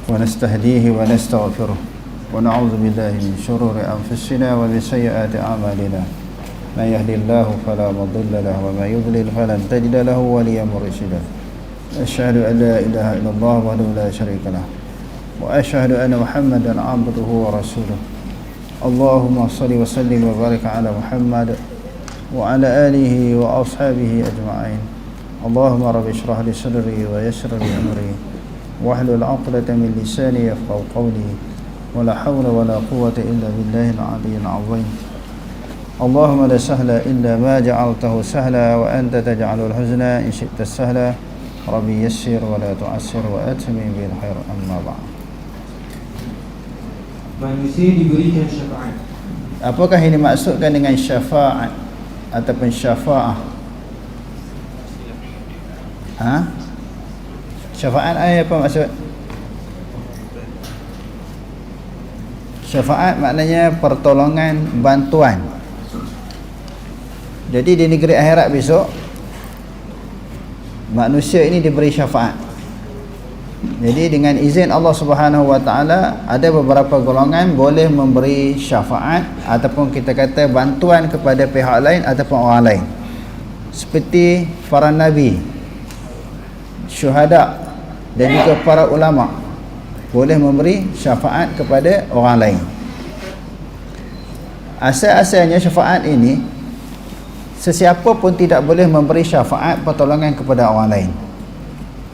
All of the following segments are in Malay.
ونستهديه ونستغفره ونعوذ بالله من شرور أنفسنا ومن سيئات أعمالنا من يهدي الله فلا مضل له ومن يضلل فلن تجد له وليا مرشدا أشهد أن لا إله إلا الله وحده لا شريك له وأشهد أن محمدا عبده ورسوله اللهم صل وسلم وبارك على محمد وعلى آله وأصحابه أجمعين اللهم رب اشرح لي صدري ويسر لي أمري واحلل عقدة من لساني يفقهوا قولي ولا حول ولا قوة إلا بالله العلي العظيم اللهم لا سهل إلا ما جعلته سهلا وأنت تجعل الحزن إن شئت سهلا ربي يسر ولا تعسر وأتمم بالخير أما بعد. Manusia diberikan syafaat. Apakah ini maksudkan dengan syafaat ataupun syafa'ah? Syafaat apa maksud? Syafaat maknanya pertolongan, bantuan. Jadi di negeri akhirat besok manusia ini diberi syafaat. Jadi dengan izin Allah Subhanahu wa taala ada beberapa golongan boleh memberi syafaat ataupun kita kata bantuan kepada pihak lain ataupun orang lain. Seperti para nabi, syuhada dan juga para ulama boleh memberi syafaat kepada orang lain. Asal-asalnya syafaat ini sesiapa pun tidak boleh memberi syafaat pertolongan kepada orang lain.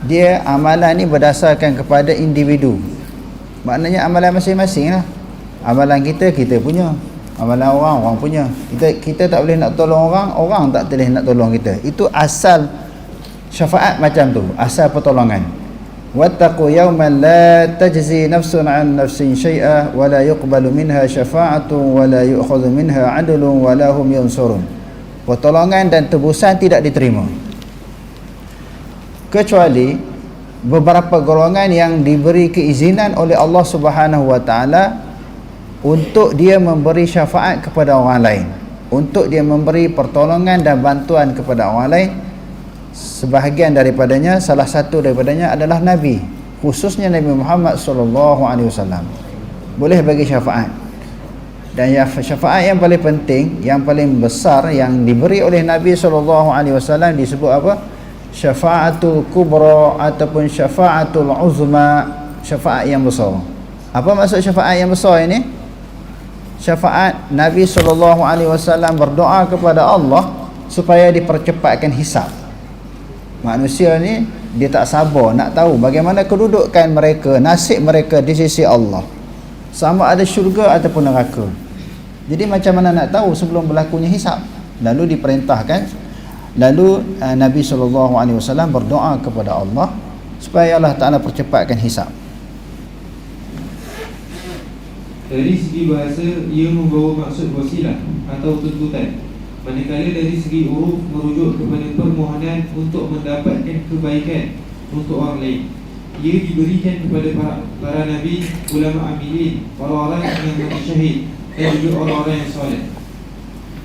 Dia amalan ni berdasarkan kepada individu. Maknanya amalan masing-masing lah. Amalan kita punya, amalan orang punya. Kita tak boleh nak tolong orang tak boleh nak tolong kita. Itu asal syafaat macam tu, asal pertolongan. Wattaqu yawman la tajzi nafsun an nafsin syai'a wa la yuqbalu minha syafa'atun wa la yu'khadhu minha 'adlun wa la hum yunsurun. Pertolongan dan tebusan tidak diterima kecuali beberapa golongan yang diberi keizinan oleh Allah Subhanahu wa taala untuk dia memberi syafaat kepada orang lain, untuk dia memberi pertolongan dan bantuan kepada orang lain. Sebahagian daripadanya, salah satu daripadanya adalah Nabi, khususnya Nabi Muhammad SAW boleh bagi syafaat. Dan syafaat yang paling penting, yang paling besar yang diberi oleh Nabi SAW disebut apa? Syafa'atul kubra ataupun syafa'atul uzma, syafaat yang besar. Apa maksud syafaat yang besar ini? Syafaat Nabi SAW berdoa kepada Allah supaya dipercepatkan hisab. Manusia ni dia tak sabar nak tahu bagaimana kedudukan mereka, nasib mereka di sisi Allah, sama ada syurga ataupun neraka. Jadi macam mana nak tahu sebelum berlakunya hisab? Lalu diperintahkan, lalu Nabi SAW berdoa kepada Allah supaya Allah Ta'ala percepatkan hisab. Dari segi bahasa, ia membawa maksud wasilah atau tuntutan, manakala dari segi huruf merujuk kepada permohonan untuk mendapatkan kebaikan untuk orang lain. Ia diberikan kepada para nabi, ulama amilin, orang-orang yang mati syahid dan juga orang-orang yang soleh.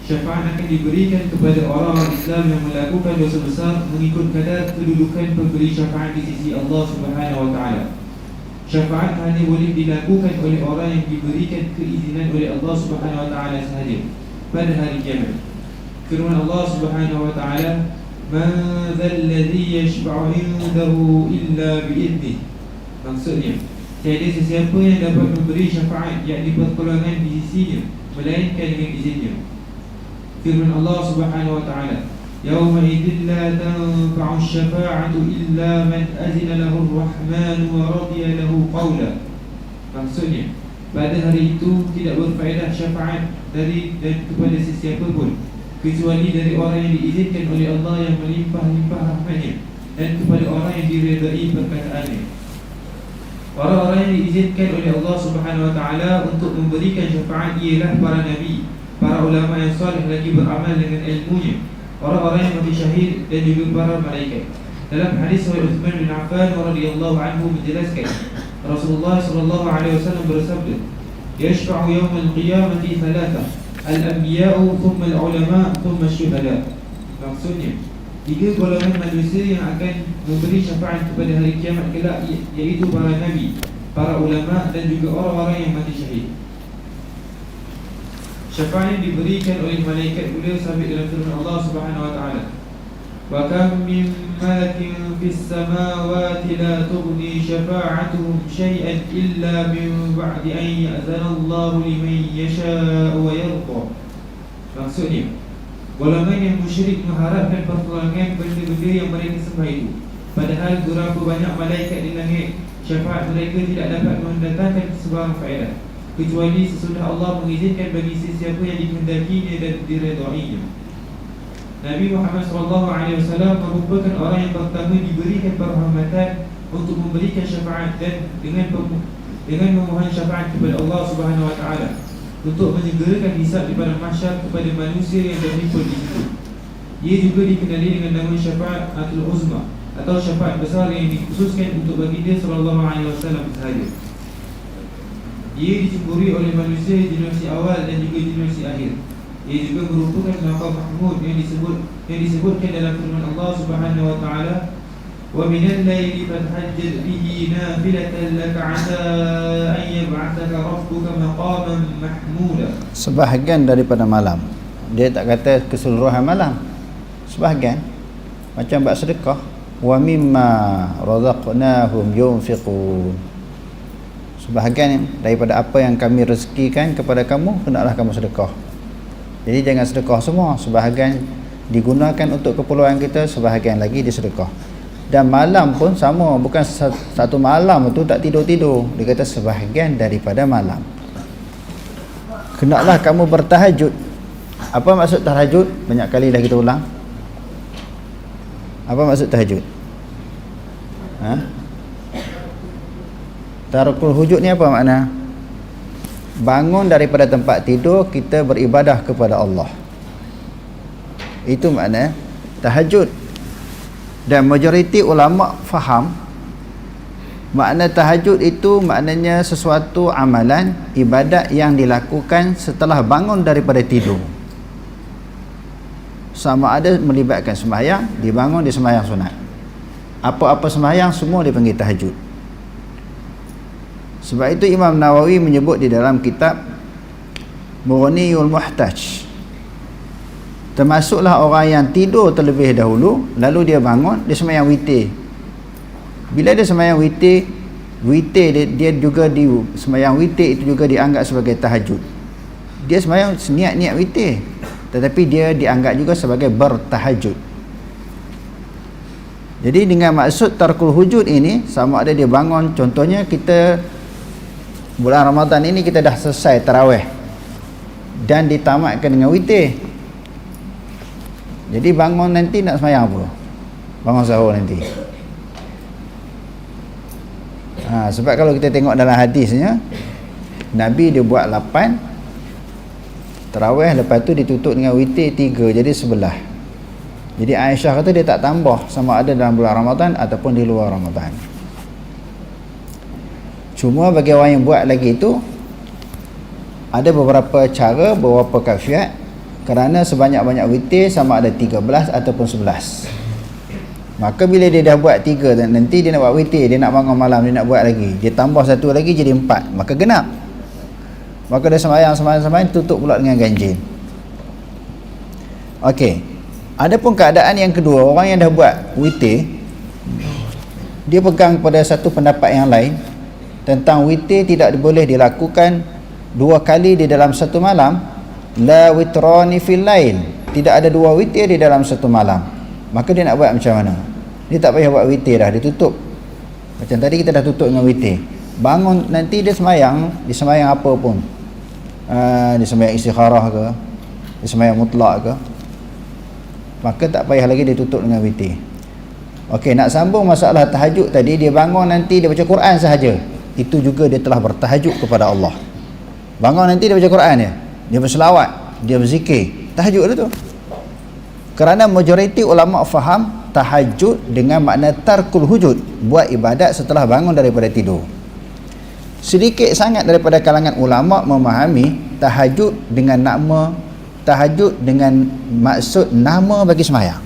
Syafaat akan diberikan kepada orang-orang Islam yang melakukan dosa besar mengikut kadar kedudukan pemberi syafaat di sisi Allah Subhanahu wa taala. Syafaat hanya boleh dilakukan oleh orang yang diberikan keizinan oleh Allah Subhanahu wa taala sahaja pada hari kiamat. Firman Allah Subhanahu wa taala, "Man dzal ladzi yashfa'u 'indahu illa bi'idnih." Maksudnya, tiada sesiapa yang dapat memberi syafaat, yakni pertolongan di sisinya, melainkan dengan izinnya. Firman Allah Subhanahu wa taala, "Yauma idzin la tanfa'u asy-syafa'atu illa man azina lahu ar-rahman wa radiya lahu qawla." Maksudnya, pada hari itu tidak berfaedah syafaat dari dan kepada sesiapa pun kecuali dari orang yang diizinkan oleh Allah yang melimpah-limpah rahmatnya dan kepada orang yang diredai perkataannya. Orang-orang yang diizinkan oleh Allah Subhanahu wa taala untuk memberikan syafaat ialah para nabi, para ulama yang saleh lagi beramal dengan ilmunya, orang-orang yang mati syahid dan juga para malaikat. Dalam hadis Sahih Uthman bin Affan radhiyallahu anhu menjelaskan, Rasulullah sallallahu alaihi wasallam bersabda, "Yashfa'u yawmal qiyamati thalatha, al-anbiya'u thumma al-ulama thumma asy-syuhada." Maksudnya, Tiga golongan manusia yang akan memberi syafaat kepada hari kiamat kelak, iaitu para nabi, para ulama dan juga orang-orang yang mati syahid. Syafaat yang diberikan oleh malaikat mulia sabit dalam firman Allah Subhanahu wa taala, "Wa kam min malakin fis samawati la tughni syafa'atuhum syai'an illa min ba'di an ya'zana Allahu liman yasha'u wa yarda." Maksudnya, golongan yang musyrik mengharapkan pertolongan benda-benda yang mereka sembah itu, padahal berapa banyak malaikat di langit, syafaat mereka tidak dapat mendatangkan sebarang faedah, kecuali sesudah Allah mengizinkan bagi sesiapa yang dikehendakinya dan diredainya. Nabi Muhammad SAW merupakan orang yang pertama diberikan perhormatan untuk memberikan syafaat dan dengan memohon syafaat kepada Allah Subhanahu wa taala untuk menyegerakan hisab di padang mahsyar kepada manusia yang berhimpun di situ. Ia juga dikenali dengan nama syafaat Atul Uzma atau syafaat besar yang dikhususkan untuk baginda sallallahu alaihi wasallam sahaja. Ia dicemburi oleh manusia generasi awal dan juga generasi akhir. Ia juga merupakan maqam mahmud yang disebutkan dalam firman Allah Subhanahu wa taala, "Wa minal laili fatahajjad bihi nafilatan laka 'asa an yab'athaka rabbuka maqaman mahmuda." Sebahagian daripada malam. Dia tak kata keseluruhan malam. Sebahagian. Macam buat sedekah. Wa mimma razaqnahum yunfiqun. Sebahagian daripada apa yang kami rezekikan kepada kamu, hendaklah kamu sedekah. Jadi jangan sedekah semua. Sebahagian digunakan untuk keperluan kita, sebahagian lagi disedekah. Dan malam pun sama, bukan satu malam itu tak tidur-tidur. Dia kata sebahagian daripada malam. Hendaklah kamu bertahajud. Apa maksud tahajud? Banyak kali dah kita ulang. Apa maksud tahajud? Tarkul hujud ni apa makna? Bangun daripada tempat tidur, kita beribadah kepada Allah. Itu makna tahajud. Dan majoriti ulama faham makna tahajud itu maknanya sesuatu amalan ibadat yang dilakukan setelah bangun daripada tidur. Sama ada melibatkan sembahyang, dibangun di sembahyang sunat. Apa-apa sembahyang semua dipanggil tahajud. Sebab itu Imam Nawawi menyebut di dalam kitab Mughniul Muhtaj, termasuklah orang yang tidur terlebih dahulu, lalu dia bangun, dia sembahyang witir. Bila dia sembahyang witir dia juga sembahyang witir itu juga dianggap sebagai tahajud. Dia sembahyang niat witir, tetapi dia dianggap juga sebagai bertahajud. Jadi dengan maksud tarkul hujud ini, sama ada dia bangun, contohnya kita bulan Ramadan ini kita dah selesai tarawih dan ditamatkan dengan witir. Jadi bangun nanti nak sembahyang apa? Bangun sahur nanti. Sebab kalau kita tengok dalam hadisnya, Nabi dia buat 8 tarawih, lepas tu ditutup dengan witir 3, jadi 11. Jadi Aisyah kata dia tak tambah sama ada dalam bulan Ramadan ataupun di luar Ramadan. Cuma bagi orang yang buat lagi itu, ada beberapa cara, beberapa kafiat, kerana sebanyak-banyak witir sama ada 13 ataupun 11. Maka bila dia dah buat 3 dan nanti dia nak buat witir, dia nak bangun malam, dia nak buat lagi, dia tambah 1 lagi jadi 4, maka genap. Maka dia sembahyang tutup pula dengan ganjil. Okey. Adapun keadaan yang kedua, orang yang dah buat witir, dia pegang pada satu pendapat yang lain tentang witir tidak boleh dilakukan 2 kali di dalam satu malam. La witrani fil lail, tidak ada 2 witir di dalam satu malam. Maka dia nak buat macam mana? Dia tak payah buat witir dah, dia tutup. Macam tadi kita dah tutup dengan witir. Bangun nanti dia sembahyang apa pun. Dia sembahyang istikharah ke, dia sembahyang mutlak ke, maka tak payah lagi dia tutup dengan witir. Okey, nak sambung masalah tahajud tadi, dia bangun nanti dia baca Quran sahaja, itu juga dia telah bertahajud kepada Allah. Bangun nanti dia baca Quran dia berselawat, dia berzikir, tahajud tu. Kerana majoriti ulama faham tahajud dengan makna tarkul hujud, buat ibadat setelah bangun daripada tidur. Sedikit sangat daripada kalangan ulama memahami tahajud dengan maksud nama bagi sembahyang.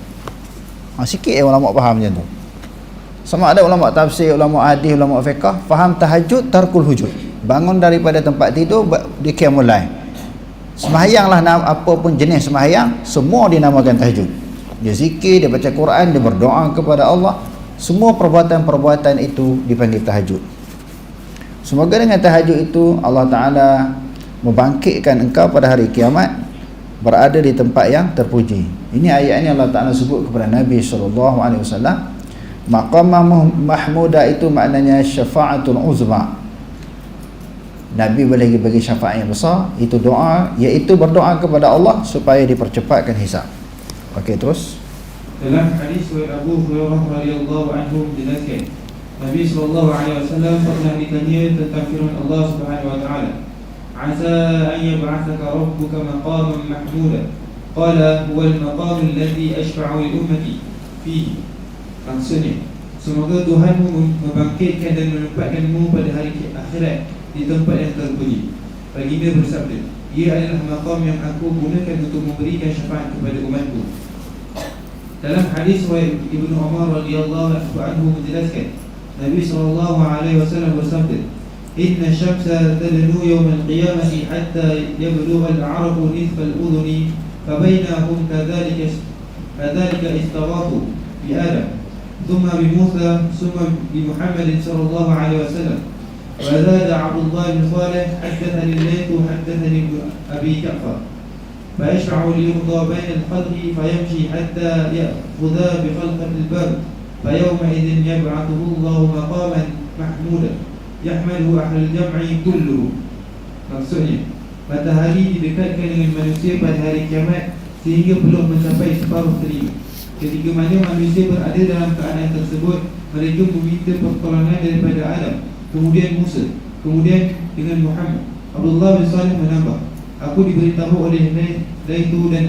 Sikit ulama faham macam tu. Sama ada ulama tafsir, ulama hadis, ulama fiqh faham tahajud tarkul hujud. Bangun daripada tempat tidur di qiyamul lail. Sembahyanglah apa pun jenis sembahyang, semua dinamakan tahajud. Dia zikir, dia baca Quran, dia berdoa kepada Allah. Semua perbuatan-perbuatan itu dipanggil tahajud. Semoga dengan tahajud itu Allah Ta'ala membangkitkan engkau pada hari kiamat berada di tempat yang terpuji. Ini ayat ini Allah Ta'ala sebut kepada Nabi SAW. Maqamah mahmudah itu maknanya syafa'atul uzma. Nabi boleh bagi syafaat yang besar. Itu doa, iaitu berdoa kepada Allah supaya dipercepatkan hisab. Okey, terus. Dalam hadis Abu Hurairah radhiyallahu anhu menjelaskan, Nabi SAW pernah ditanya tentang firman Allah Subhanahu wa taala, "Asa an yab'athaka rabbuka maqaman mahmuda." Qala huwa al-maqam alladhi ashfa'u li ummati fihi. Maksudnya, semoga Tuhanmu membangkitkan dan menempatkanmu pada hari akhirat di tempat yang terpuji. Baginda bersabda, ia adalah maqam yang aku gunakan untuk memberikan syafaat kepada umatku. Dalam hadis Ibnu Umar radhiyallahu anhu menjelaskan, Nabi SAW bersabda, "Inna syamsa tadnu yawm al-qiyamati hatta yablugha al-'arabu nithfa al-udhuni, fabainahum kadhalika istaghathu bi Adam, thumma bi Musa, thumma bi Muhammad sallallahu alaihi wasallam." وزاد عبد الله بن صالح حدثني الليث حدثني أبي جعفر فيشفع ليرضى بين الخلق فيمشي حتى يأخذ بخلقة الباب فيومئذ يبعثه الله مقاما محمودا يحمله أهل الجمع كله. Maksudnya, matahari didekatkan dengan manusia pada hari kiamat sehingga belum mencapai separuh telinga. Ketika mana manusia berada dalam keadaan tersebut, mereka meminta pertolongan daripada Adam, kemudian Musa, kemudian dengan Muhammad. Abdullah bin Salih menambah, aku diberitahu oleh Laythu dan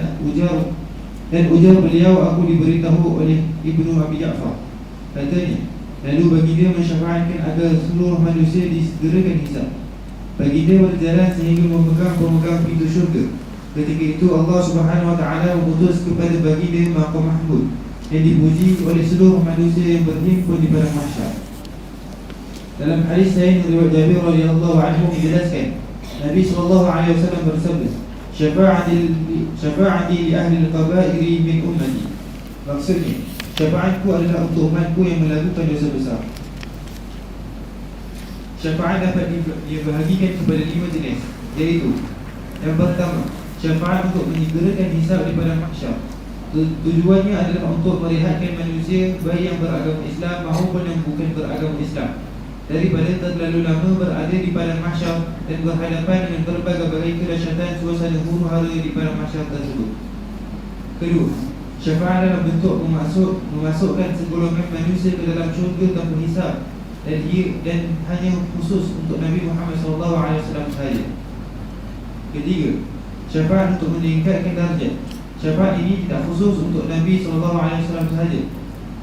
ujar beliau, aku diberitahu oleh Ibnu Abi Ja'far. Katanya, lalu baginda mensyafaatkan agar seluruh manusia disegerakan hisab. Baginda berjalan sehingga memegang pintu syurga. Ketika itu Allah Subhanahu wa taala mengutus kepada baginda maqam mahmud yang dipuji oleh seluruh manusia yang berhimpun di padang mahsyar. Dalam hadis lain riwayat Jabir radhiyallahu anhu menjelaskan, Nabi SAW bersabda, "Syafa'ati li ahli al-qaba'ir min ummati." Maksudnya, syafaatku adalah untuk umatku yang melakukan dosa besar. Syafaat dapat dibahagikan kepada 5 jenis, iaitu yang pertama, syafaat untuk menyegerakan hisab di padang mahsyar. Tujuannya adalah untuk merehatkan manusia baik yang beragama Islam maupun yang bukan beragama Islam daripada terlalu lama berada di padang mahsyar dan berhadapan dengan berbagai kedahsyatan suasana huru-hara di padang mahsyar tersebut. Kedua, syafaat adalah bentuk memasukkan segolongan manusia ke dalam syurga tanpa hisab dan hanya khusus untuk Nabi Muhammad SAW sahaja. Ketiga, syafaat untuk meningkatkan darjat. Syafaat ini tidak khusus untuk Nabi SAW sahaja.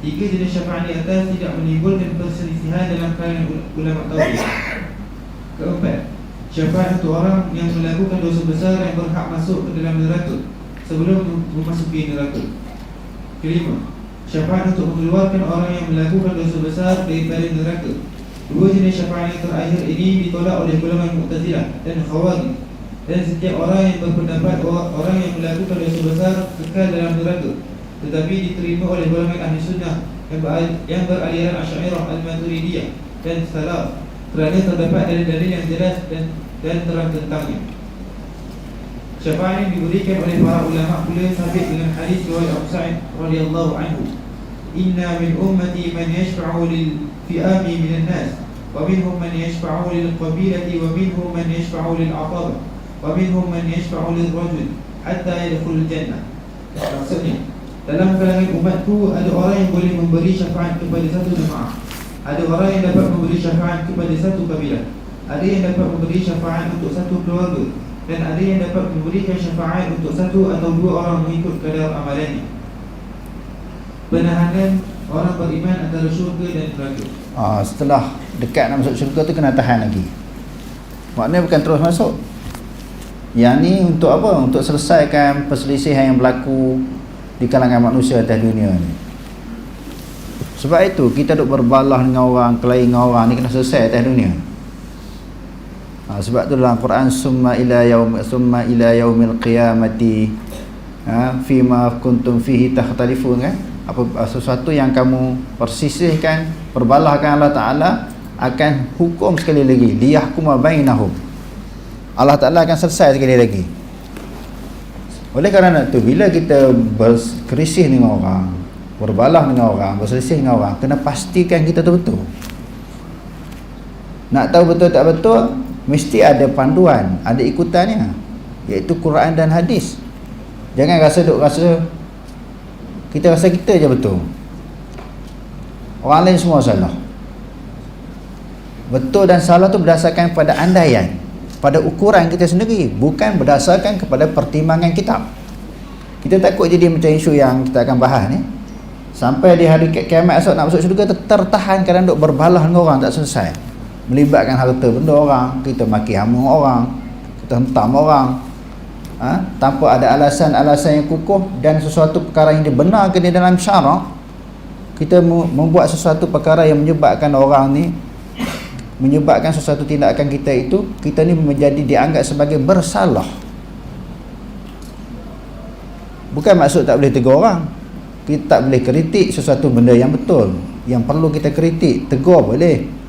3 jenis syafaat di atas tidak menimbulkan perselisihan dalam kalangan ulama tauhid. Keempat, syafaat untuk orang yang melakukan dosa besar yang berhak masuk ke dalam neraka sebelum memasuki neraka. Kelima, syafaat untuk mengeluarkan orang yang melakukan dosa besar daripada neraka. 2 jenis syafaat yang terakhir ini ditolak oleh golongan Mu'tazilah dan Khawarij. Dan setiap orang yang berpendapat orang yang melakukan dosa besar kekal dalam neraka, tetapi diterima oleh golongan ahli sunnah yang beraliran Asy'ariyah, Al-Maturidiyah dan Salaf, kerana terdapat dalil-dalil yang jelas dan terang tentangnya. Syafaat yang diberikan oleh para ulama pula sabit dengan hadis riwayat Abu Sa'id radhiyallahu anhu, "Inna min ummati man yashfa'u lil fi'ami minan nas, wa minhum man yashfa'u lil qabilati, wa minhum man yashfa'u lil 'atabah, wa minhum man yashfa'u lil rajul hatta yadkhulul jannah." Maksudnya, dalam kalangan umatku ada orang yang boleh memberi syafaat kepada satu jemaah, ada orang yang dapat memberi syafaat kepada satu kabilah, ada yang dapat memberi syafaat untuk satu keluarga, dan ada yang dapat memberikan syafaat untuk 1 atau 2 orang mengikut kadar amalannya. Penahanan orang beriman antara syurga dan neraka. Setelah dekat nak masuk syurga tu kena tahan lagi. Maknanya bukan terus masuk. Yang ni untuk apa? Untuk selesaikan perselisihan yang berlaku di kalangan manusia atas dunia ni. Sebab itu kita duk berbalah dengan orang, kelahi dengan orang ni kena selesai atas dunia. Sebab tu dalam Quran summa ila yaumil qiyamati fima kuntum fihi takhtalifun kan, apa sesuatu yang kamu persisihkan, perbalahkan Allah Ta'ala akan hukum sekali lagi, liyahkuma bainahum. Allah Ta'ala akan selesai sekali lagi. Oleh kerana tu bila kita berkerisih dengan orang, berbalah dengan orang, berselisih dengan orang, kena pastikan kita betul. Nak tahu betul tak betul, mesti ada panduan, ada ikutannya, iaitu Quran dan hadis. Jangan kita rasa kita je betul, orang lain semua salah. Betul dan salah tu berdasarkan pada andaian, pada ukuran kita sendiri, bukan berdasarkan kepada pertimbangan kitab. Kita takut jadi macam isu yang kita akan bahas ni, sampai di hari kiamat esok nak masuk syurga tertahan kerana duk berbalah dengan orang tak selesai, melibatkan harta benda orang, kita maki hamun orang, kita hentam orang, tanpa ada alasan-alasan yang kukuh dan sesuatu perkara yang dibenarkan di dalam syarak. Kita membuat sesuatu perkara yang menyebabkan orang ni, menyebabkan sesuatu tindakan kita itu, kita ni menjadi dianggap sebagai bersalah. Bukan maksud tak boleh tegur orang, kita tak boleh kritik sesuatu benda yang betul, yang perlu kita kritik, tegur boleh.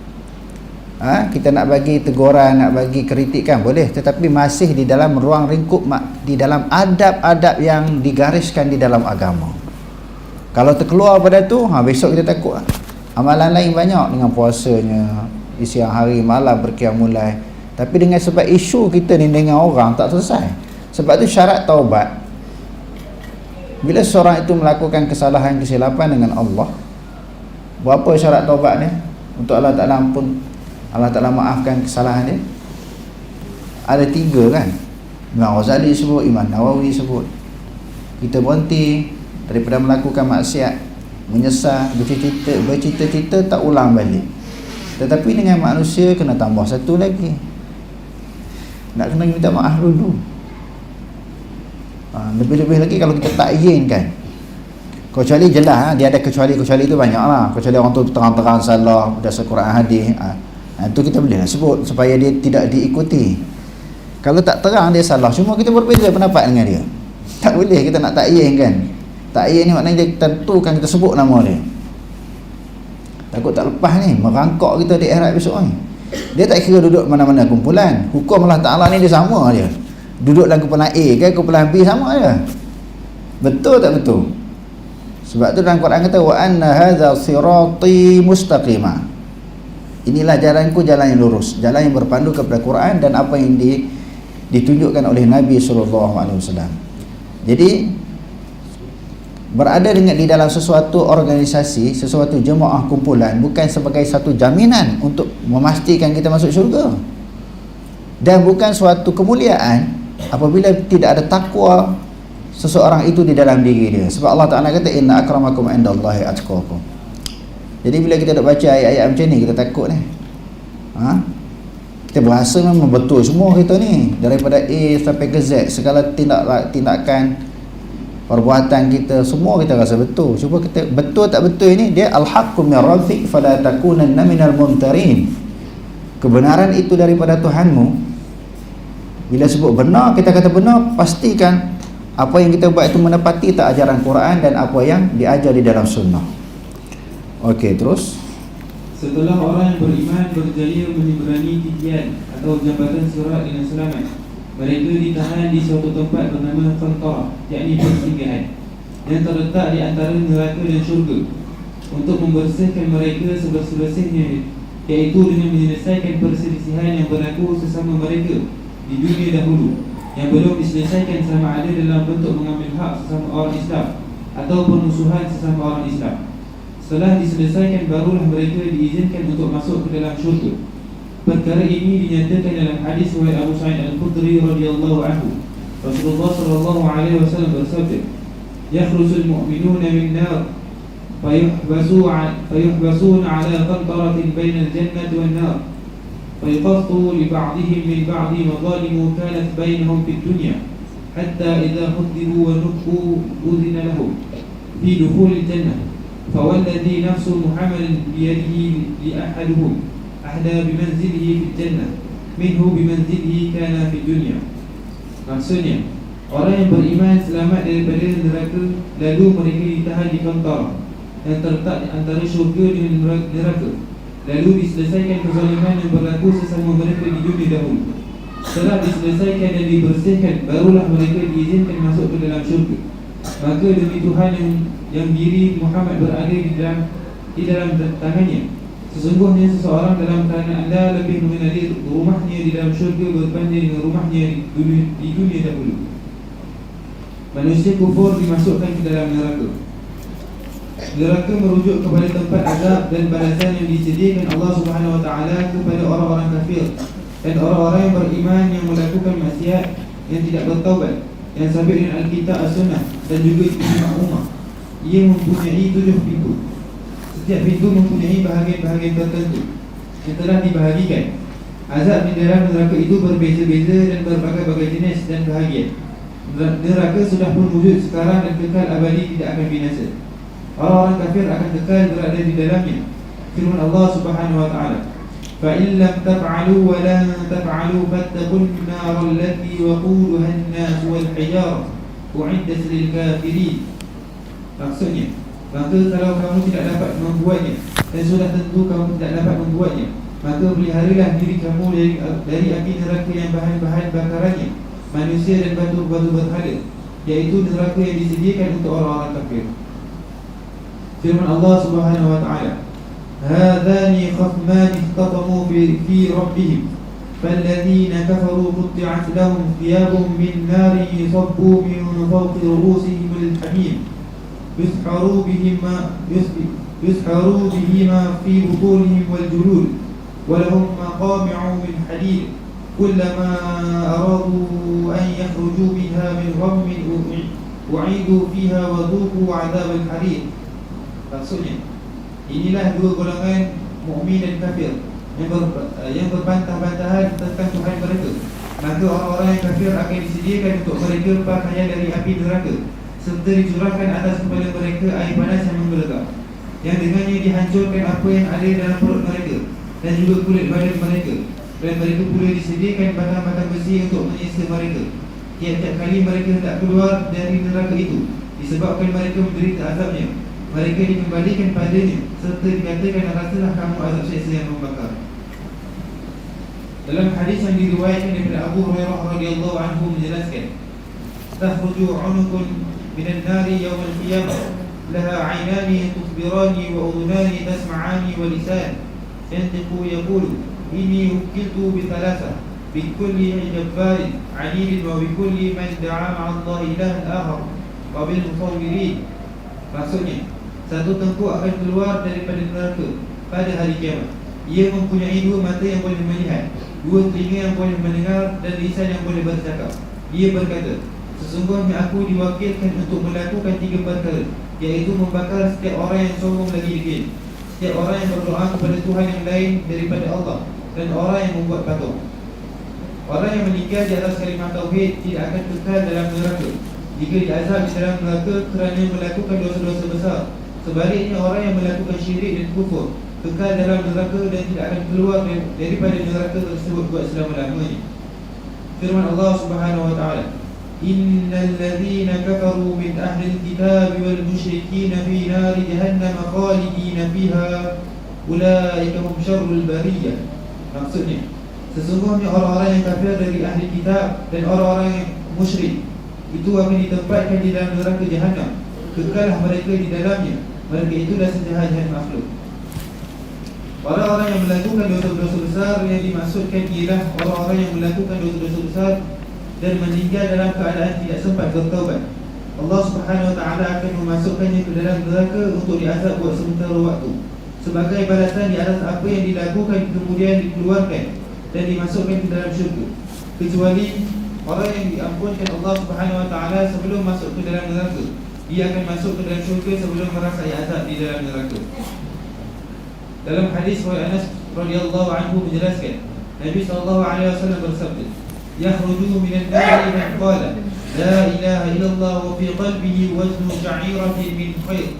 Kita nak bagi teguran, nak bagi kritikan boleh, tetapi masih di dalam ruang lingkup, di dalam adab-adab yang digariskan di dalam agama. Kalau terkeluar pada tu, besok kita takut. Amalan lain banyak, dengan puasanya, di siang hari, malam berqiyamulai, tapi dengan sebab isu kita ni dengan orang tak selesai. Sebab tu syarat taubat, bila seorang itu melakukan kesalahan, kesilapan dengan Allah, berapa syarat taubat dia untuk Allah Ta'ala ampun, Allah Ta'ala maafkan kesalahan dia? Ada 3 kan. Imam Ghazali sebut, Imam Nawawi sebut. Kita berhenti daripada melakukan maksiat, menyesal, bercita-cita tak ulang balik. Tetapi dengan manusia kena tambah satu lagi, nak kena minta maaf dulu. Lebih-lebih lagi kalau kita tak izinkan. Kecuali jelas, dia ada kecuali-kecuali itu banyak lah. Kecuali orang tu terang-terang salah berdasar Quran hadis, itu kita boleh lah sebut supaya dia tidak diikuti. Kalau tak terang dia salah, cuma kita berbeza pendapat dengan dia, tak boleh kita nak takyinkan. Takyin ni maknanya dia tentukan, kita sebut nama dia. Takut tak lepas ni, merangkak kita di akhirat besok ni. Dia tak kira duduk mana-mana kumpulan, hukum Allah Ta'ala ni dia sama je. Duduk dalam kumpulan A ke kumpulan B sama je. Betul tak betul? Sebab tu dalam Quran kata wa anna hadza sirati mustaqima. Inilah jalanku, jalan yang lurus, jalan yang berpandu kepada Quran dan apa yang ditunjukkan oleh Nabi SAW. Jadi berada di dalam sesuatu organisasi, sesuatu jemaah kumpulan bukan sebagai satu jaminan untuk memastikan kita masuk syurga, dan bukan suatu kemuliaan apabila tidak ada takwa seseorang itu di dalam diri dia. Sebab Allah Ta'ala kata inna akramakum indallahi atqakum. Jadi bila kita nak baca ayat-ayat macam ni, kita takut ni, kita berasa memang betul semua kita ni, daripada A sampai ke Z, segala tindakan perbuatan kita semua kita rasa betul. Cuba kita betul tak betul ini, dia al-haqqu min rabbik fala takunanna minal mumtarin. Kebenaran itu daripada Tuhanmu. Bila sebut benar, kita kata benar, pastikan apa yang kita buat itu menepati tak ajaran Quran dan apa yang diajar di dalam sunnah. Okey, terus. Setelah orang yang beriman berjaya menyeberangi titian atau jambatan Sirat dengan selamat, mereka ditahan di suatu tempat bernama Qantara, yakni persinggahan, yang terletak di antara neraka dan syurga, untuk membersihkan mereka sebersih-bersihnya, iaitu dengan menyelesaikan perselisihan yang berlaku sesama mereka di dunia dahulu, yang belum diselesaikan sama ada dalam bentuk mengambil hak sesama orang Islam atau permusuhan sesama orang Islam. Setelah diselesaikan, barulah mereka diizinkan untuk masuk ke dalam syurga. Perkara ini dinyatakan dalam hadis riwayat Abu Sa'id Al-Khudri radhiyallahu anhu. Rasulullah sallallahu alaihi wasallam bersabda, "Yakhrusul mu'minuna min nar fayuhbasuna 'ala qantaratin baina al-jannati wan nar. Fayuqattu li ba'dihim min ba'di madhalim kanat bainahum fid dunya, hatta idza huddibu wa nuqu udhina lahum fi dukhulil jannah. فوالذي نفس محمد بيده لأحدهم أحدى بمنزله في الجنة منه بمنزله كان في الدنيا. Maksudnya, orang yang beriman selamat daripada neraka, lalu mereka ditahan di kantara yang terletak di antara syurga dengan neraka, lalu diselesaikan kezaliman yang berlaku sesama mereka di dunia dahulu. Setelah diselesaikan dan dibersihkan, barulah mereka diizinkan masuk ke dalam syurga. Maka demi Tuhan yang diri Muhammad berada di dalam tangannya, sesungguhnya seseorang dalam kalangan anda lebih mengenali rumahnya di dalam syurga berbanding dengan rumahnya di dunia dahulu. Manusia kufur dimasukkan ke dalam neraka. Neraka merujuk kepada tempat azab dan balasan yang disediakan Allah Subhanahu Wa Taala kepada orang-orang kafir dan orang-orang yang beriman yang melakukan maksiat, yang tidak bertaubat, yang sabit dengan Alkitab As-Sunnah dan juga ijma' ummah. Ia mempunyai 7 pintu. Setiap pintu mempunyai bahagian-bahagian tertentu yang telah dibahagikan. Azab di dalam neraka itu berbeza-beza dan berbagai-bagai jenis dan bahagian. Neraka sudah pun wujud sekarang dan kekal abadi, tidak akan binasa. Orang-orang kafir akan kekal berada di dalamnya. Firman Allah Subhanahu Wa Taala, فَإِنْ لَمْ تَفْعَلُوا وَلَنْ تَفْعَلُوا فَاتَّقُوا النَّارَ الَّتِي وَقُودُهَا النَّاسُ وَالْحِجَارَةُ أُعِدَّتْ لِلْكَافِرِينَ. Maksudnya, maka kalau kamu tidak dapat membuatnya, dan sudah tentu kamu tidak dapat membuatnya, maka peliharalah diri kamu dari api neraka yang bahan-bahan bakarannya manusia dan batu-batu berhala, yaitu neraka yang disediakan untuk orang-orang kafir. Firman Allah Subhanahu Wa Taala, هذان خصمان اختصموا في ربهم فالذين كفروا قطعت لهم ثياب من نار يصب من فوق رؤوسهم الحميم يسحروا بهما في بطونهم والجلود ولهم مقامع من حديد كلما أرادوا أن يخرجوا منها من غم أعيدوا فيها وذوقوا عذاب الحريق. Maksudnya, inilah dua golongan mukmin dan kafir yang berbantah-bantahan tentang Tuhan mereka. Maka orang-orang yang kafir akan disediakan untuk mereka pakaian dari api neraka, serta dicurahkan atas kepala mereka air panas yang menggelegar, yang dengannya dihancurkan apa yang ada dalam perut mereka dan juga kulit badan mereka. Dan mereka pula disediakan batang-batang besi untuk menyiksa mereka tiap-tiap kali mereka hendak keluar dari neraka itu, disebabkan mereka menderita azabnya. Mereka dikembalikan padanya serta dikatakan, rasalah kamu azab siksa yang membakar. Dalam hadis yang diriwayatkan daripada Abu Hurairah radhiyallahu anhu menjelaskan, takhruju 'unuqun minan nari yawm al-qiyamah laha 'ainani tukhbirani wa udhunani tasma'ani wa lisan yantiqu yaqulu inni ukiltu bi thalatha bi kulli jabbarin 'anidin wa bi kulli man da'a ma'a Allah ilahan akhar wa bil musawwirin. Maksudnya, satu tengkuk akan keluar daripada neraka pada hari kiamat. Ia mempunyai 2 mata yang boleh melihat, 2 telinga yang boleh mendengar, dan lisan yang boleh bercakap. Ia berkata, sesungguhnya aku diwakilkan untuk melakukan 3 perkara, iaitu membakar setiap orang yang sombong lagi degil, setiap orang yang berdoa kepada Tuhan yang lain daripada Allah, dan orang yang membuat patung. Orang yang meninggal di atas kalimah tauhid tidak akan kekal dalam neraka jika diazab di dalam neraka kerana melakukan dosa-dosa besar. Sebaliknya, orang yang melakukan syirik dan kufur kekal dalam neraka dan tidak akan keluar daripada neraka tersebut buat selama-lamanya. Firman Allah Subhanahu Wa Taala, innal ladzina kafaru min ahli alkitab wal musyrikin fi nari jahannam khalidin fiha ulaika hum syarrul bariyah. Maksudnya, sesungguhnya orang-orang yang kafir dari ahli kitab dan orang-orang yang musyrik itu akan ditempatkan di dalam neraka jahanam, kekalah mereka di dalamnya. Mereka itulah sejahat-jahat makhluk. Orang-orang yang melakukan dosa-dosa besar yang dimaksudkan ialah orang-orang yang melakukan dosa-dosa besar dan meninggal dalam keadaan tidak sempat bertaubat. Allah Subhanahu Wa Taala akan memasukkannya ke dalam neraka untuk diazab buat sementara waktu, sebagai balasan di atas apa yang dilakukan, kemudian dikeluarkan dan dimasukkan ke dalam syurga. Kecuali orang yang diampunkan Allah Subhanahu Wa Taala sebelum masuk ke dalam neraka, dia akan masuk ke dalam syurga sebelum merasai azab di dalam neraka. Dalam hadis Anas radhiyallahu anhu menjelaskan, Nabi SAW bersabda, yakhruju minan nari man qala la ilaha illallah wa fi qalbihi waznu sha'iratin min khair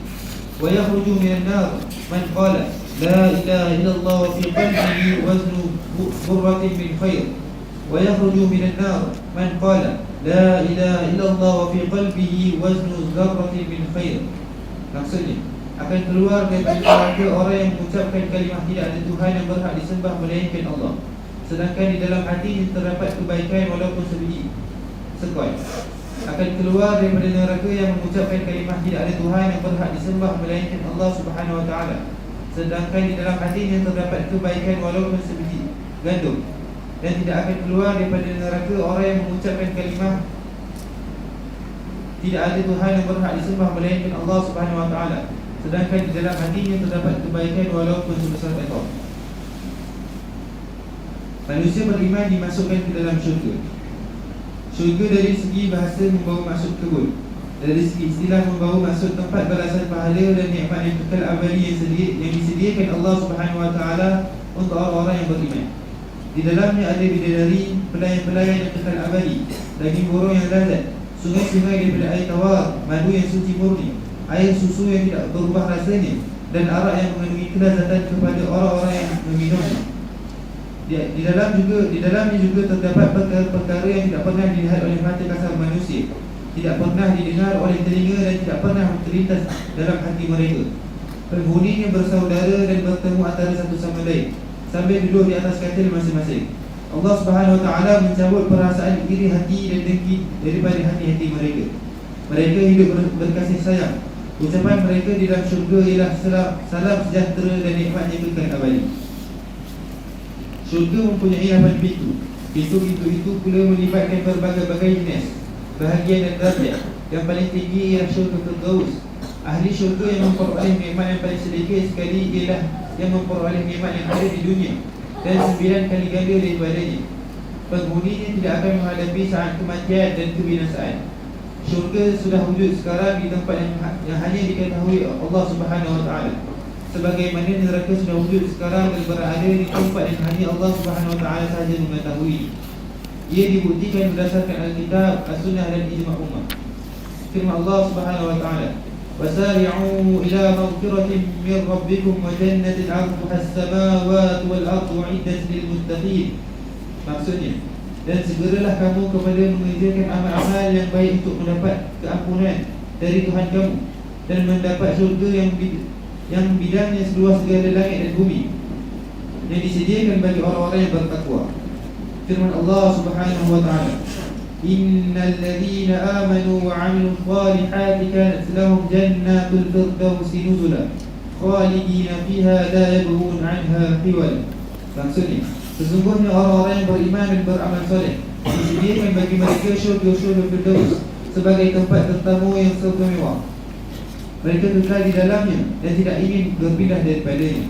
ويخرج من النار من قال لا إله إلا الله وفي قلبه وزن برة من خير ويخرج من النار من قال لا إله إلا الله وفي قلبه وزن ذرة من خير. Maksudnya akan keluar dari neraka orang yang mengucapkan kalimah tidak ada Tuhan yang berhak disembah melainkan Allah, sedangkan di dalam hatinya terdapat kebaikan walaupun sebiji sekoi. Akan keluar daripada neraka yang mengucapkan kalimah tidak ada Tuhan yang berhak disembah melainkan Allah Subhanahu Wa Taala, sedangkan di dalam hatinya terdapat kebaikan walaupun sebiji gandum. Dan tidak akan keluar daripada neraka orang yang mengucapkan kalimah tidak ada Tuhan yang berhak disembah melainkan Allah Subhanahu Wa Taala, sedangkan di dalam hatinya terdapat kebaikan walaupun sebesar atom. Manusia beriman dimasukkan ke dalam syurga. Syurga dari segi bahasa membawa maksud kebun, dari segi istilah membawa maksud tempat balasan pahala dan nikmat yang kekal abadi yang disediakan Allah Subhanahu Wa Taala untuk orang-orang yang beriman. Di dalamnya ada bidadari, pelayan-pelayan yang kekal abadi, daging burung yang lazat, sungai-sungai daripada air tawar, madu yang suci murni, air susu yang tidak berubah rasanya, dan arak yang mengandungi kelazatan kepada orang-orang yang meminumnya. Di dalamnya juga terdapat perkara-perkara yang tidak pernah dilihat oleh mata kasar manusia, tidak pernah didengar oleh telinga dan tidak pernah terlintas dalam hati mereka. Penghuninya bersaudara dan bertemu antara satu sama lain sambil duduk di atas katil masing-masing. Allah Subhanahu Wa Taala mencabut perasaan iri hati dan dengki daripada hati-hati mereka. Mereka hidup berkasih sayang. Ucapan mereka di dalam syurga ialah salam sejahtera dan nikmatnya kekal abadi. Syurga mempunyai 8 pintu. Pintu-pintu itu pula melibatkan berbagai-bagai jenis bahagian dan derajat. Yang paling tinggi ialah syurga Firdaus. Ahli syurga yang memperoleh nikmat yang paling sedikit sekali ialah yang memperoleh nikmat yang ada di dunia dan 9 kali ganda daripadanya. Penghuninya tidak akan menghadapi saat kematian dan kebinasaan. Syurga sudah wujud sekarang di tempat yang hanya diketahui Allah Subhanahu Wa Taala, sebagaimana neraka sudah wujud sekarang dan berada di tempat yang hanya Allah Subhanahu Wa Taala sahaja mengetahui. Ia dibuktikan berdasarkan Alkitab, As-Sunnah dan ijma' ummah. Firman Allah Subhanahu Wa Taala, وسارعوا إلى مغفرة من ربكم وجنة عرضها السماوات والأرض أعدت للمتقين. Maksudnya, dan segeralah kamu kepada mengerjakan amal-amal yang baik untuk mendapat keampunan dari Tuhan kamu dan mendapat syurga yang bidangnya seluas segala langit dan bumi, yang disediakan bagi orang-orang yang bertakwa. Firman Allah Subhanahu Wa Taala, Innal ladhina amanu wa 'amilus salihati kanat lahum jannatul firdausi nuzula khalidina fiha la yabghun 'anha hiwala. Maksudnya, sesungguhnya orang-orang yang beriman dan beramal soleh disediakan bagi mereka syurga-syurga Firdaus sebagai tempat tetamu yang serba mewah. Mereka kekal di dalamnya dan tidak ingin berpindah daripadanya.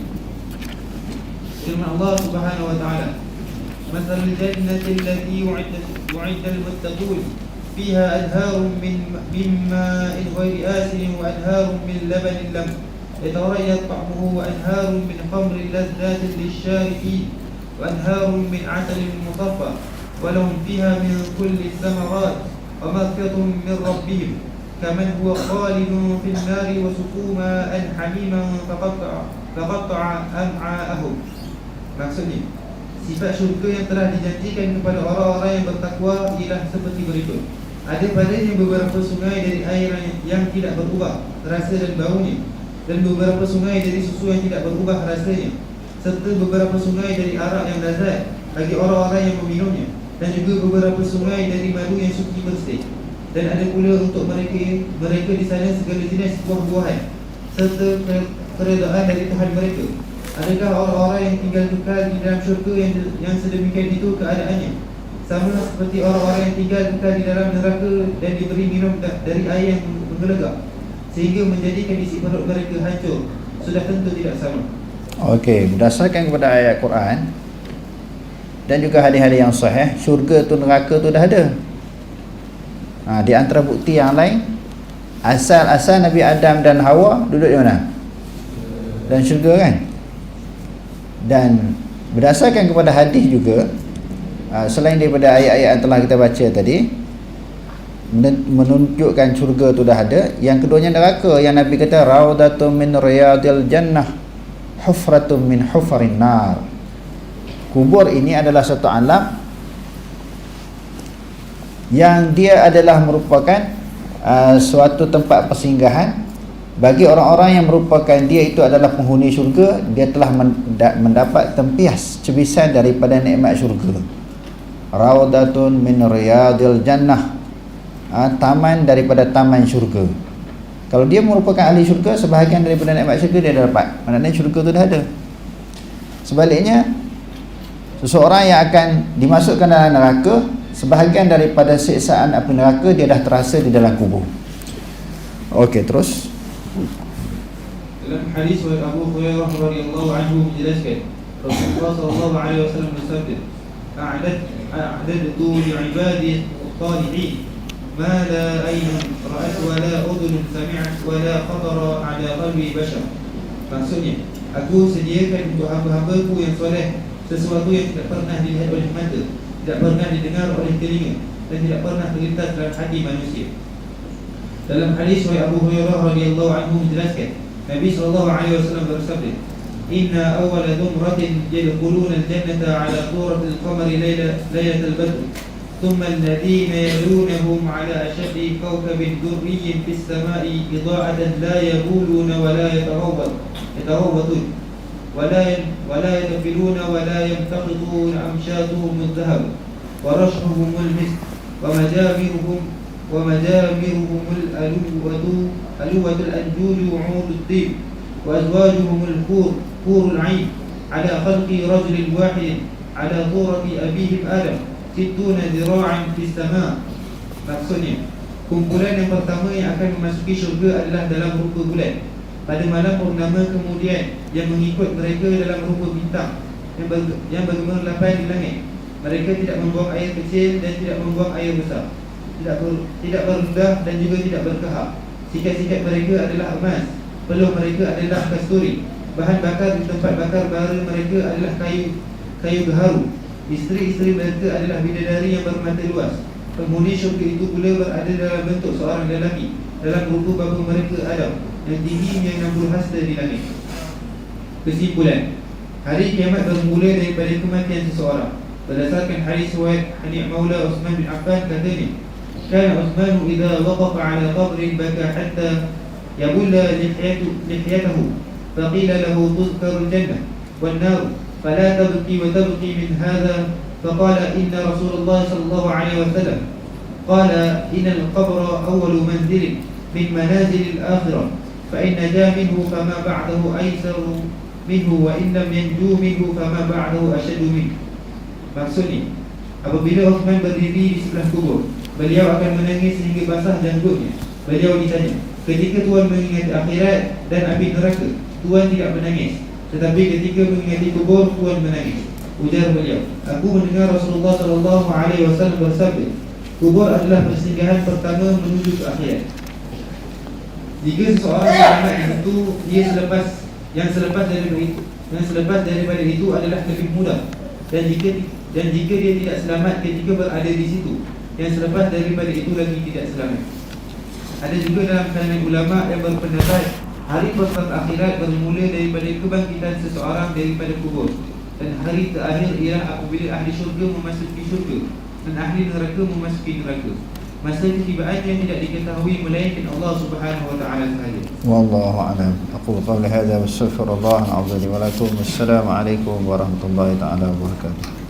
Firman Allah Subhanahu Wa Taala, مثل الجنة التي وعد المتقون فيها أنهار من ماء غير آسن وأنهار من لبن لم يتغير طعمه وأنهار من خمر لذات للشاربين وأنهار من عسل مصفى ولهم فيها من كل الثمرات ومغفرة من ربهم كمن هو خالد في النار وسقوا ماء حميما فقطع أمعاءهم. Maksudnya, sifat syurga yang telah dijanjikan kepada orang-orang yang bertakwa ialah seperti berikut. Ada padanya beberapa sungai dari air yang tidak berubah rasa dan baunya, dan beberapa sungai dari susu yang tidak berubah rasanya, serta beberapa sungai dari arak yang lazat bagi orang-orang yang meminumnya, dan juga beberapa sungai dari madu yang suci bersih. Dan ada pula untuk mereka di sana segala jenis buah-buahan serta keredaan dari Tuhan mereka. Adakah orang-orang yang tinggal kekal di dalam syurga yang sedemikian itu keadaannya sama seperti orang-orang yang tinggal kekal di dalam neraka dan diberi minum dari air yang menggelegak sehingga menjadikan isi perut mereka hancur? Sudah tentu tidak sama. Okey, berdasarkan kepada ayat Quran dan juga hadis-hadis yang sahih, syurga tu neraka tu dah ada. Di antara bukti yang lain, asal Nabi Adam dan Hawa duduk di mana? Dan syurga kan? Dan berdasarkan kepada hadis juga, selain daripada ayat-ayat yang telah kita baca tadi, menunjukkan syurga tu dah ada. Yang keduanya neraka, yang Nabi kata raudatun min riyadil jannah hufratun min hufarin nar. Kubur ini adalah satu alam yang dia adalah merupakan suatu tempat persinggahan bagi orang-orang yang merupakan dia itu adalah penghuni syurga. Dia telah mendapat tempias cebisan daripada nikmat syurga. Raudatun min riyadil jannah, taman daripada taman syurga. Kalau dia merupakan ahli syurga, sebahagian daripada nikmat syurga dia dah dapat. Maknanya syurga tu dah ada. Sebaliknya, seseorang yang akan dimasukkan dalam neraka, sebahagian daripada siksaan api neraka dia dah terasa di dalam kubur. Okey, terus. Dalam hadis Abu Hurairah radhiyallahu anhu menjelaskan, Rasulullah sallallahu alaihi wasallam bersabda, "A'dadtu li'ibadi as-salihin ma la aynun ra'at wa la udhun sami'at wa la khatara 'ala qalbi bashar." Maksudnya, aku sediakan untuk hamba-hambaku yang soleh sesuatu yang tidak pernah dilihat oleh mata, tidak pernah didengar oleh telinga, dan tidak pernah terlintas dalam hati manusia. Dalam hadis Abu Hurairah radhiyallahu anhu menjelaskan, Nabi sallallahu alaihi wasallam bersabda, "Inna awwala dhumratin yadkhuluna al-jannata 'ala suratil qamari lailatal badr, thumma alladhina yalunahum 'ala ashaddi kawkabin durriyyin fis sama'i idha'atan la yabuluna wa la yatarawwatun wa la yatafiluna wa la yamtaqituna amshatuhum adh-dhahab wa rashhuhum al-misk wa مجامرهم الألوة الأنجول وعود الطيب وأزواجهم حور العين على خلق رجل واحد على صورة أبيهم آدم 60 ذراعا في السماء. Maksudnya, kumpulan yang pertama yang akan memasuki syurga adalah dalam rupa bulan pada malam purnama, kemudian yang mengikut mereka dalam rupa bintang yang bergemerlapan di langit. Mereka tidak membuang air kecil dan tidak membuang air besar, tidak berendah dan juga tidak berkehak. Sikat-sikat mereka adalah emas, peluh mereka adalah kasturi, bahan bakar di tempat bakar bara mereka adalah kayu gaharu. Isteri-isteri mereka adalah bidadari yang bermata luas. Penghuni syurga itu pula berada dalam bentuk seorang lelaki dalam rupa bapa mereka Adam yang tingginya 60 hasta di langit. Kesimpulan, hari kiamat bermula daripada kematian seseorang. Berdasarkan hadis riwayat Hani' Maula Uthman bin Affan, katanya, كان عثمان إذا وقف على قبر بكى حتى يبل لحيته فقيل له تذكر الجنة والنار فلا تبكي وتبكي من هذا فقال إن رسول الله صلى الله عليه وسلم قال إن القبر أول منزل من منازل الآخرة فإن نجا منه فما بعده أيسر منه وإن لم ينجو منه فما بعده أشد منه. Maksudnya, apabila Uthman berdiri di sebelah kubur, beliau akan menangis sehingga basah janggutnya. Beliau ditanya, ketika Tuan mengingati akhirat dan api neraka, Tuan tidak menangis, tetapi ketika mengingati kubur, Tuan menangis. Ujar beliau, aku mendengar Rasulullah SAW bersabda, kubur adalah persinggahan pertama menuju ke akhirat. Jika seseorang selamat di situ, yang selepas daripada itu adalah lebih mudah. Dan jika dia tidak selamat ketika berada di situ, yang selepas daripada itu lagi tidak selamat. Ada juga dalam kalangan ulama yang berpendapat hari pertama akhirat bermula daripada kebangkitan seseorang daripada kubur, dan hari terakhir ialah apabila ahli syurga memasuki syurga dan ahli neraka memasuki neraka. Masa ketibaannya tidak diketahui melainkan Allah Subhanahu wa taala sahaja. Wallahu a'lam. Aqulu qawli hadza wa astaghfirullah al-'azim li wa lakum. Wassalamu alaikum warahmatullahi taala wabarakatuh.